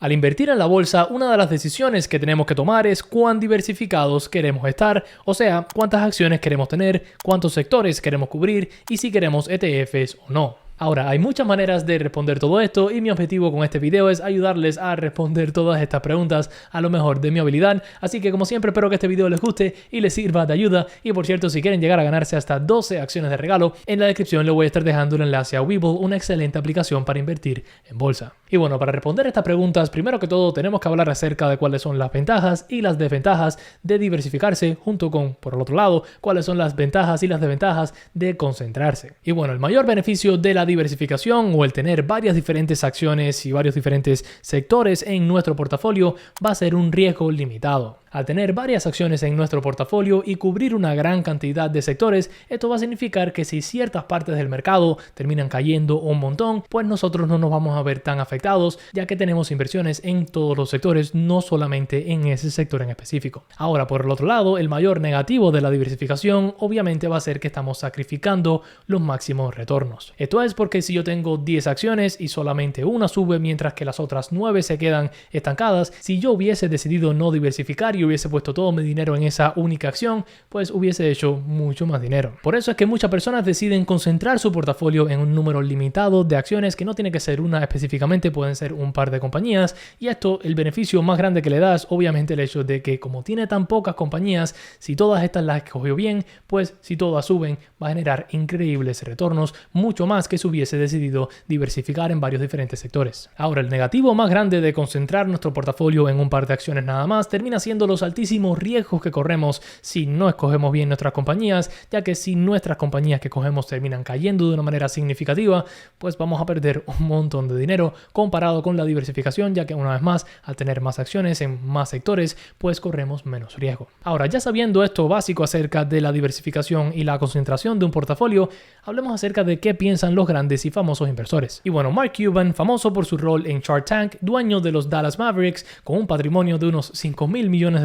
Al invertir en la bolsa, una de las decisiones que tenemos que tomar es cuán diversificados queremos estar, o sea, cuántas acciones queremos tener, cuántos sectores queremos cubrir y si queremos ETFs o no. Ahora, hay muchas maneras de responder todo esto y mi objetivo con este video es ayudarles a responder todas estas preguntas a lo mejor de mi habilidad, así que como siempre espero que este video les guste y les sirva de ayuda. Y por cierto, si quieren llegar a ganarse hasta 12 acciones de regalo, en la descripción les voy a estar dejando un enlace a Webull, una excelente aplicación para invertir en bolsa. Y bueno, para responder estas preguntas, primero que todo tenemos que hablar acerca de cuáles son las ventajas y las desventajas de diversificarse, junto con, por el otro lado, cuáles son las ventajas y las desventajas de concentrarse. Y bueno, el mayor beneficio de la diversificación o el tener varias diferentes acciones y varios diferentes sectores en nuestro portafolio va a ser un riesgo limitado. Al tener varias acciones en nuestro portafolio y cubrir una gran cantidad de sectores, esto va a significar que si ciertas partes del mercado terminan cayendo un montón, pues nosotros no nos vamos a ver tan afectados, ya que tenemos inversiones en todos los sectores, no solamente en ese sector en específico. Ahora, por el otro lado, el mayor negativo de la diversificación obviamente va a ser que estamos sacrificando los máximos retornos. Esto es porque si yo tengo 10 acciones y solamente una sube mientras que las otras 9 se quedan estancadas, si yo hubiese decidido no diversificar y hubiese puesto todo mi dinero en esa única acción, pues hubiese hecho mucho más dinero. Por eso es que muchas personas deciden concentrar su portafolio en un número limitado de acciones, que no tiene que ser una específicamente, pueden ser un par de compañías, y esto, el beneficio más grande que le da es obviamente el hecho de que como tiene tan pocas compañías, si todas estas las escogió bien, pues si todas suben va a generar increíbles retornos, mucho más que si hubiese decidido diversificar en varios diferentes sectores. Ahora, el negativo más grande de concentrar nuestro portafolio en un par de acciones nada más termina siendo los altísimos riesgos que corremos si no escogemos bien nuestras compañías, ya que si nuestras compañías que cogemos terminan cayendo de una manera significativa, pues vamos a perder un montón de dinero comparado con la diversificación, ya que una vez más, al tener más acciones en más sectores, pues corremos menos riesgo. Ahora, ya sabiendo esto básico acerca de la diversificación y la concentración de un portafolio, hablemos acerca de qué piensan los grandes y famosos inversores. Y bueno, Mark Cuban, famoso por su rol en Shark Tank, dueño de los Dallas Mavericks, con un patrimonio de unos $5,000 millones,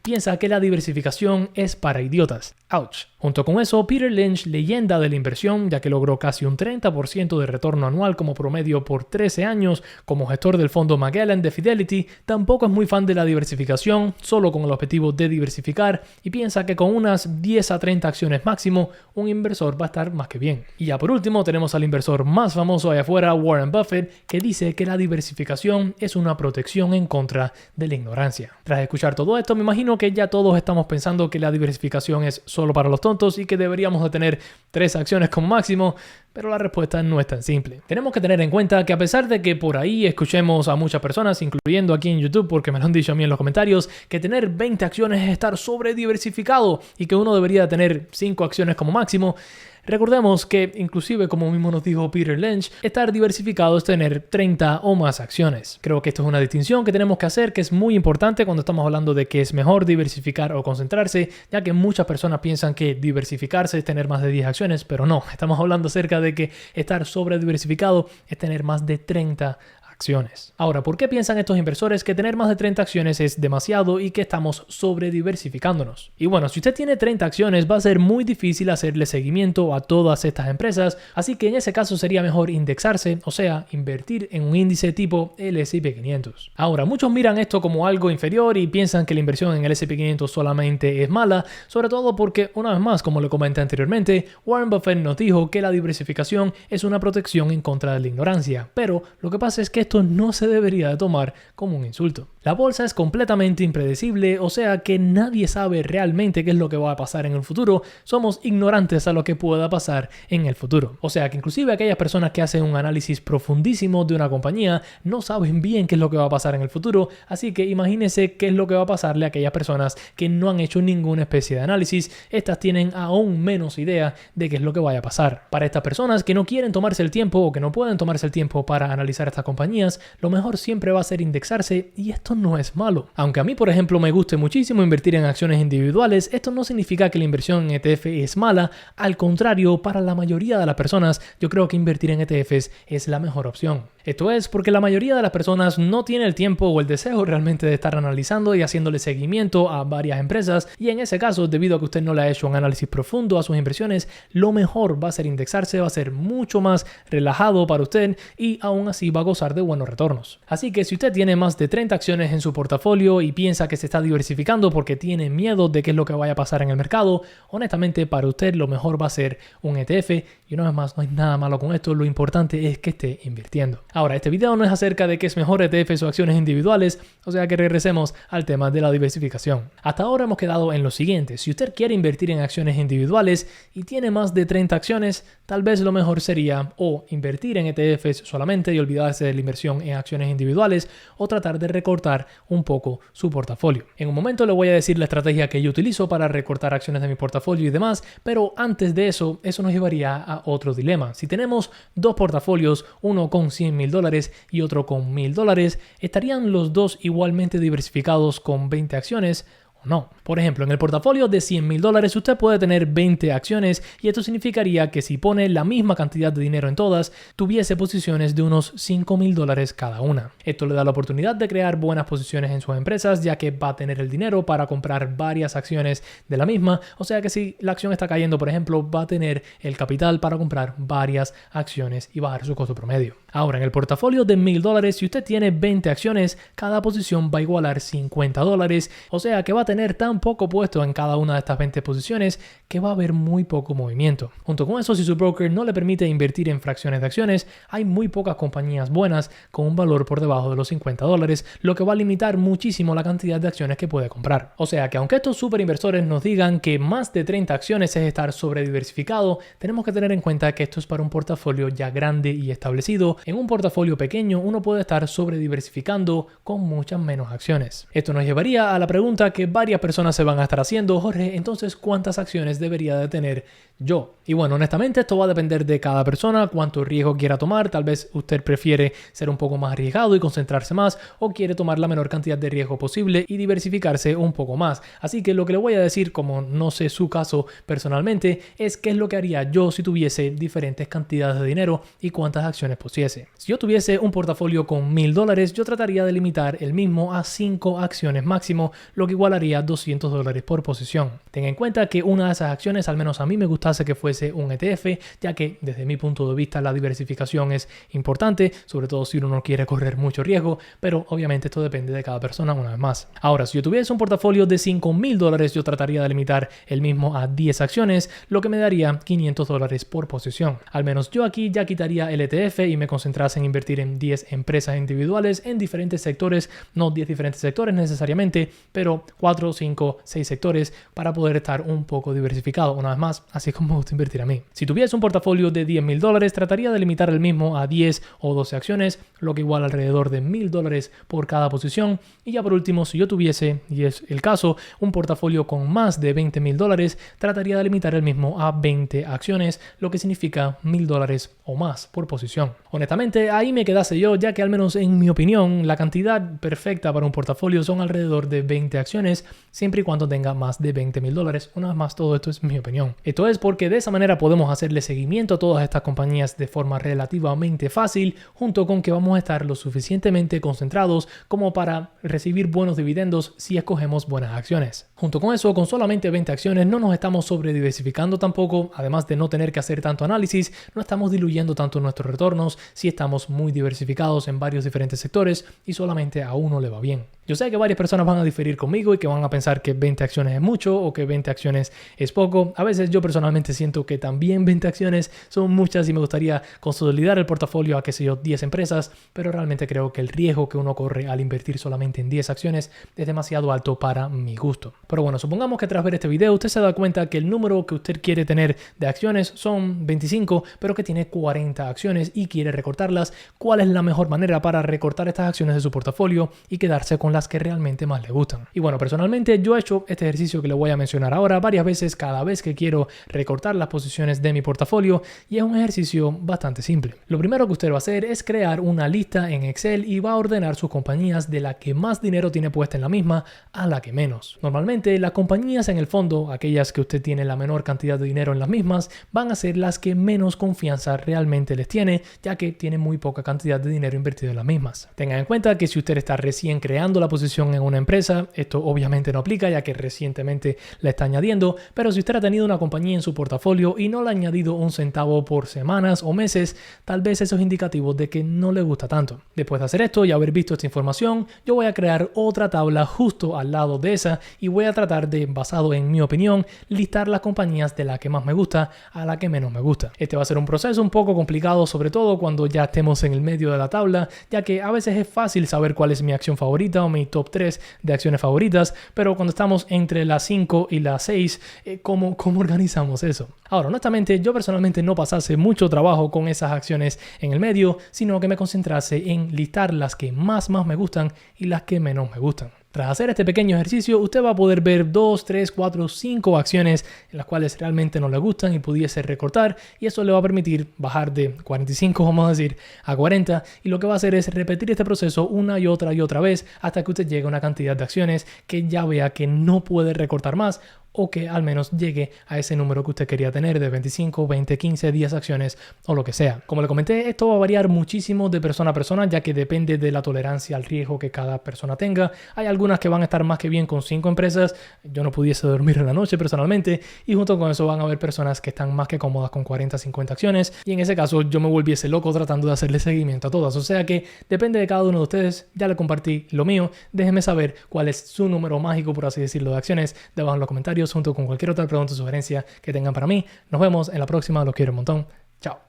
piensa que la diversificación es para idiotas. Ouch. Junto con eso, Peter Lynch, leyenda de la inversión, ya que logró casi un 30% de retorno anual como promedio por 13 años como gestor del fondo Magellan de Fidelity, tampoco es muy fan de la diversificación, solo con el objetivo de diversificar, y piensa que con unas 10 a 30 acciones máximo, un inversor va a estar más que bien. Y ya por último, tenemos al inversor más famoso allá afuera, Warren Buffett, que dice que la diversificación es una protección en contra de la ignorancia. Tras escuchar todo esto, me imagino que ya todos estamos pensando que la diversificación es solo para los tontos y que deberíamos de tener 3 acciones como máximo, pero la respuesta no es tan simple. Tenemos que tener en cuenta que a pesar de que por ahí escuchemos a muchas personas, incluyendo aquí en YouTube, porque me lo han dicho a mí en los comentarios, que tener 20 acciones es estar sobre diversificado y que uno debería tener 5 acciones como máximo, recordemos que, inclusive como mismo nos dijo Peter Lynch, estar diversificado es tener 30 o más acciones. Creo que esto es una distinción que tenemos que hacer, que es muy importante cuando estamos hablando de que es mejor diversificar o concentrarse, ya que muchas personas piensan que diversificarse es tener más de 10 acciones, pero no, estamos hablando acerca de que estar sobre diversificado es tener más de 30 acciones. Ahora, ¿por qué piensan estos inversores que tener más de 30 acciones es demasiado y que estamos sobre diversificándonos? Y bueno, si usted tiene 30 acciones, va a ser muy difícil hacerle seguimiento a todas estas empresas, así que en ese caso sería mejor indexarse, o sea, invertir en un índice tipo el S&P 500. Ahora, muchos miran esto como algo inferior y piensan que la inversión en el S&P 500 solamente es mala, sobre todo porque, una vez más, como lo comenté anteriormente, Warren Buffett nos dijo que la diversificación es una protección en contra de la ignorancia, pero lo que pasa es que esto no se debería de tomar como un insulto. La bolsa es completamente impredecible, o sea que nadie sabe realmente qué es lo que va a pasar en el futuro. Somos ignorantes a lo que pueda pasar en el futuro. O sea que inclusive aquellas personas que hacen un análisis profundísimo de una compañía no saben bien qué es lo que va a pasar en el futuro, así que imagínense qué es lo que va a pasarle a aquellas personas que no han hecho ninguna especie de análisis. Estas tienen aún menos idea de qué es lo que vaya a pasar. Para estas personas que no quieren tomarse el tiempo o que no pueden tomarse el tiempo para analizar estas compañías, lo mejor siempre va a ser indexarse, y esto no es malo. Aunque a mí, por ejemplo, me guste muchísimo invertir en acciones individuales, esto no significa que la inversión en ETF es mala. Al contrario, para la mayoría de las personas, yo creo que invertir en ETFs es la mejor opción. Esto es porque la mayoría de las personas no tiene el tiempo o el deseo realmente de estar analizando y haciéndole seguimiento a varias empresas, y en ese caso, debido a que usted no le ha hecho un análisis profundo a sus inversiones, lo mejor va a ser indexarse, va a ser mucho más relajado para usted y aún así va a gozar de buenos retornos. Así que si usted tiene más de 30 acciones en su portafolio y piensa que se está diversificando porque tiene miedo de qué es lo que vaya a pasar en el mercado, honestamente para usted lo mejor va a ser un ETF, y una vez más no hay nada malo con esto, lo importante es que esté invirtiendo. Ahora, este video no es acerca de qué es mejor ETFs o acciones individuales, o sea que regresemos al tema de la diversificación. Hasta ahora hemos quedado en lo siguiente: si usted quiere invertir en acciones individuales y tiene más de 30 acciones, tal vez lo mejor sería o invertir en ETFs solamente y olvidarse de la inversión en acciones individuales, o tratar de recortar un poco su portafolio. En un momento le voy a decir la estrategia que yo utilizo para recortar acciones de mi portafolio y demás, pero antes de eso nos llevaría a otro dilema. Si tenemos dos portafolios, uno con $100,000 y otro con $1,000, ¿estarían los dos igualmente diversificados con 20 acciones? No. Por ejemplo, en el portafolio de $100,000 usted puede tener 20 acciones, y esto significaría que si pone la misma cantidad de dinero en todas, tuviese posiciones de unos $5,000 cada una. Esto le da la oportunidad de crear buenas posiciones en sus empresas, ya que va a tener el dinero para comprar varias acciones de la misma, o sea que si la acción está cayendo, por ejemplo, va a tener el capital para comprar varias acciones y bajar su costo promedio. Ahora, en el portafolio de $1,000, si usted tiene 20 acciones, cada posición va a igualar $50, o sea que va a tener tan poco puesto en cada una de estas 20 posiciones que va a haber muy poco movimiento. Junto con eso, si su broker no le permite invertir en fracciones de acciones, hay muy pocas compañías buenas con un valor por debajo de los $50, lo que va a limitar muchísimo la cantidad de acciones que puede comprar. O sea que aunque estos super inversores nos digan que más de 30 acciones es estar sobrediversificado, tenemos que tener en cuenta que esto es para un portafolio ya grande y establecido. En un portafolio pequeño uno puede estar sobrediversificando con muchas menos acciones. Esto nos llevaría a la pregunta que varias personas se van a estar haciendo: Jorge, entonces ¿cuántas acciones debería de tener yo? Y bueno, honestamente esto va a depender de cada persona, cuánto riesgo quiera tomar. Tal vez usted prefiere ser un poco más arriesgado y concentrarse más, o quiere tomar la menor cantidad de riesgo posible y diversificarse un poco más. Así que lo que le voy a decir, como no sé su caso personalmente, es qué es lo que haría yo si tuviese diferentes cantidades de dinero y cuántas acciones pusiese. Si yo tuviese un portafolio con $1,000, yo trataría de limitar el mismo a 5 acciones máximo, lo que igualaría $200 por posición. Tenga en cuenta que una de esas acciones, al menos a mí me gustase que fuese un ETF, ya que desde mi punto de vista la diversificación es importante, sobre todo si uno no quiere correr mucho riesgo, pero obviamente esto depende de cada persona una vez más. Ahora, si yo tuviese un portafolio de $5,000, yo trataría de limitar el mismo a 10 acciones, lo que me daría $500 por posición. Al menos yo aquí ya quitaría el ETF y me concentrase en invertir en 10 empresas individuales en diferentes sectores, no 10 diferentes sectores necesariamente, pero 4, 5, 6 sectores para poder estar un poco diversificado. Una vez más, así es como me gusta invertir a mí. Si tuviese un portafolio de $10,000, trataría de limitar el mismo a 10 o 12 acciones, lo que iguala alrededor de $1,000 por cada posición. Y ya por último, si yo tuviese, y es el caso, un portafolio con más de $20,000, trataría de limitar el mismo a 20 acciones, lo que significa $1,000 o más por posición. Honestamente, ahí me quedase yo, ya que al menos en mi opinión, la cantidad perfecta para un portafolio son alrededor de 20 acciones, siempre y cuando tenga más de $20,000. Una vez más, todo esto es mi opinión. Esto es porque de esa manera podemos hacerle seguimiento a todas estas compañías de forma relativamente fácil, junto con que vamos a estar lo suficientemente concentrados como para recibir buenos dividendos si escogemos buenas acciones. Junto con eso, con solamente 20 acciones no nos estamos sobrediversificando tampoco, además de no tener que hacer tanto análisis, no estamos diluyendo tanto nuestros retornos si estamos muy diversificados en varios diferentes sectores y solamente a uno le va bien. Yo sé que varias personas van a diferir conmigo y que van a pensar que 20 acciones es mucho o que 20 acciones es poco. A veces yo personalmente siento que también 20 acciones son muchas y me gustaría consolidar el portafolio a, qué sé yo, 10 empresas, pero realmente creo que el riesgo que uno corre al invertir solamente en 10 acciones es demasiado alto para mi gusto. Pero bueno, supongamos que tras ver este video usted se da cuenta que el número que usted quiere tener de acciones son 25, pero que tiene 40 acciones y quiere recortarlas. ¿Cuál es la mejor manera para recortar estas acciones de su portafolio y quedarse con las las que realmente más le gustan. Y bueno, personalmente yo he hecho este ejercicio que le voy a mencionar ahora varias veces cada vez que quiero recortar las posiciones de mi portafolio y es un ejercicio bastante simple. Lo primero que usted va a hacer es crear una lista en Excel y va a ordenar sus compañías de la que más dinero tiene puesta en la misma a la que menos. Normalmente las compañías en el fondo, aquellas que usted tiene la menor cantidad de dinero en las mismas, van a ser las que menos confianza realmente les tiene, ya que tienen muy poca cantidad de dinero invertido en las mismas. Tengan en cuenta que si usted está recién creando la posición en una empresa, esto obviamente no aplica ya que recientemente la está añadiendo, pero si usted ha tenido una compañía en su portafolio y no le ha añadido un centavo por semanas o meses, tal vez eso es indicativo de que no le gusta tanto. Después de hacer esto y haber visto esta información, yo voy a crear otra tabla justo al lado de esa y voy a tratar de, basado en mi opinión, listar las compañías de la que más me gusta a la que menos me gusta. Este va a ser un proceso un poco complicado, sobre todo cuando ya estemos en el medio de la tabla, ya que a veces es fácil saber cuál es mi acción favorita o mi top 3 de acciones favoritas, pero cuando estamos entre las 5 y las 6, ¿cómo organizamos eso? Ahora, honestamente, yo personalmente no pasase mucho trabajo con esas acciones en el medio, sino que me concentrase en listar las que más me gustan y las que menos me gustan. Tras hacer este pequeño ejercicio, usted va a poder ver 2, 3, 4, 5 acciones en las cuales realmente no le gustan y pudiese recortar, y eso le va a permitir bajar de 45, vamos a decir, a 40, y lo que va a hacer es repetir este proceso una y otra vez hasta que usted llegue a una cantidad de acciones que ya vea que no puede recortar más, o que al menos llegue a ese número que usted quería tener de 25, 20, 15, 10 acciones o lo que sea. Como le comenté, esto va a variar muchísimo de persona a persona, ya que depende de la tolerancia al riesgo que cada persona tenga. Hay algunas que van a estar más que bien con 5 empresas. Yo no pudiese dormir en la noche personalmente, y junto con eso van a haber personas que están más que cómodas con 40, 50 acciones, y en ese caso yo me volviese loco tratando de hacerle seguimiento a todas. O sea que depende de cada uno de ustedes. Ya le compartí lo mío. Déjenme saber cuál es su número mágico, por así decirlo, de acciones debajo en los comentarios, junto con cualquier otra pregunta o sugerencia que tengan para mí. Nos vemos en la próxima, los quiero un montón. Chao.